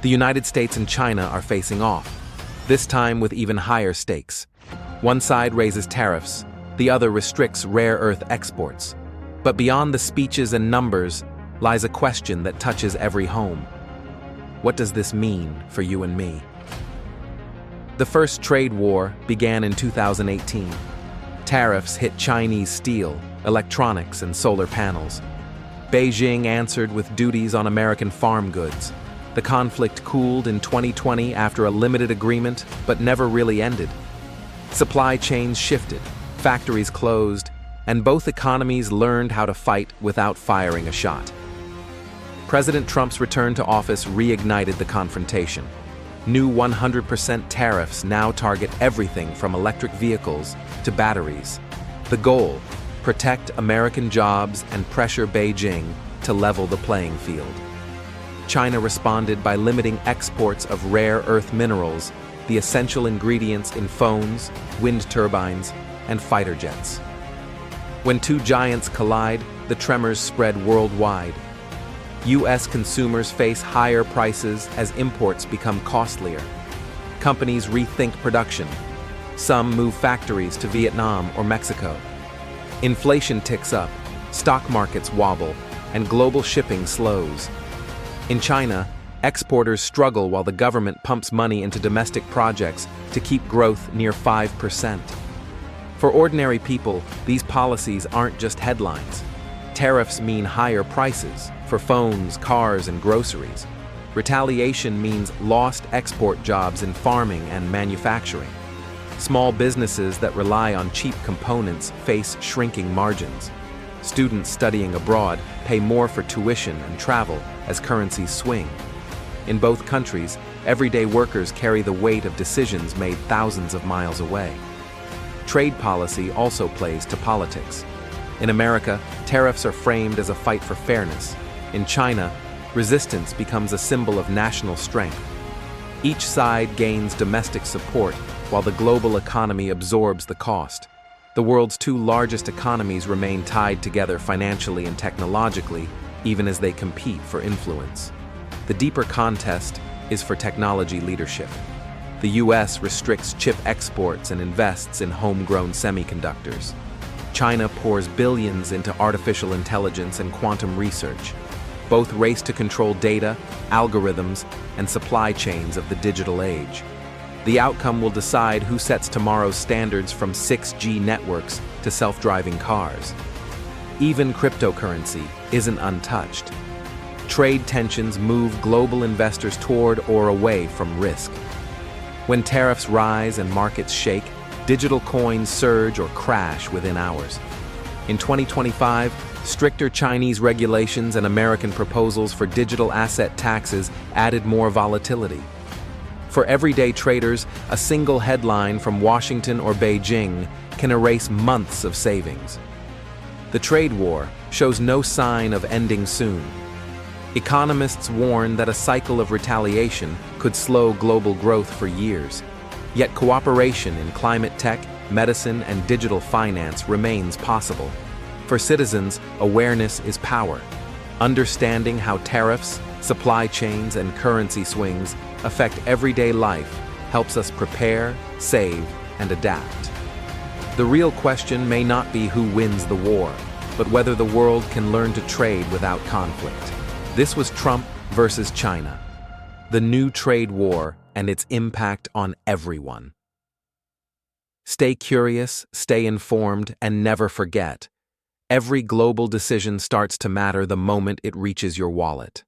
The United States and China are facing off, this time with even higher stakes. One side raises tariffs, the other restricts rare earth exports. But beyond the speeches and numbers lies a question that touches every home. What does this mean for you and me? The first trade war began in 2018. Tariffs hit Chinese steel, electronics, and solar panels. Beijing answered with duties on American farm goods. The conflict cooled in 2020 after a limited agreement, but never really ended. Supply chains shifted, factories closed, and both economies learned how to fight without firing a shot. President Trump's return to office reignited the confrontation. New 100% tariffs now target everything from electric vehicles to batteries. The goal: protect American jobs and pressure Beijing to level the playing field. China responded by limiting exports of rare earth minerals, the essential ingredients in phones, wind turbines, and fighter jets. When two giants collide, the tremors spread worldwide. U.S. consumers face higher prices as imports become costlier. Companies rethink production. Some move factories to Vietnam or Mexico. Inflation ticks up, stock markets wobble, and global shipping slows. In China, exporters struggle while the government pumps money into domestic projects to keep growth near 5%. For ordinary people, these policies aren't just headlines. Tariffs mean higher prices for phones, cars, and groceries. Retaliation means lost export jobs in farming and manufacturing. Small businesses that rely on cheap components face shrinking margins. Students studying abroad pay more for tuition and travel as currencies swing. In both countries, everyday workers carry the weight of decisions made thousands of miles away. Trade policy also plays to politics. In America, tariffs are framed as a fight for fairness. In China, resistance becomes a symbol of national strength. Each side gains domestic support while the global economy absorbs the cost. The world's two largest economies remain tied together financially and technologically, even as they compete for influence. The deeper contest is for technology leadership. The U.S. restricts chip exports and invests in homegrown semiconductors. China pours billions into artificial intelligence and quantum research. Both race to control data, algorithms, and supply chains of the digital age. The outcome will decide who sets tomorrow's standards, from 6G networks to self-driving cars. Even cryptocurrency isn't untouched. Trade tensions move global investors toward or away from risk. When tariffs rise and markets shake, digital coins surge or crash within hours. In 2025, stricter Chinese regulations and American proposals for digital asset taxes added more volatility. For everyday traders, a single headline from Washington or Beijing can erase months of savings. The trade war shows no sign of ending soon. Economists warn that a cycle of retaliation could slow global growth for years. Yet cooperation in climate tech, medicine, and digital finance remains possible. For citizens, awareness is power. Understanding how tariffs, supply chains, and currency swings affect everyday life helps us prepare, save, and adapt. The real question may not be who wins the war, but whether the world can learn to trade without conflict. This was Trump versus China, the new trade war and its impact on everyone. Stay curious, stay informed, and never forget: every global decision starts to matter the moment it reaches your wallet.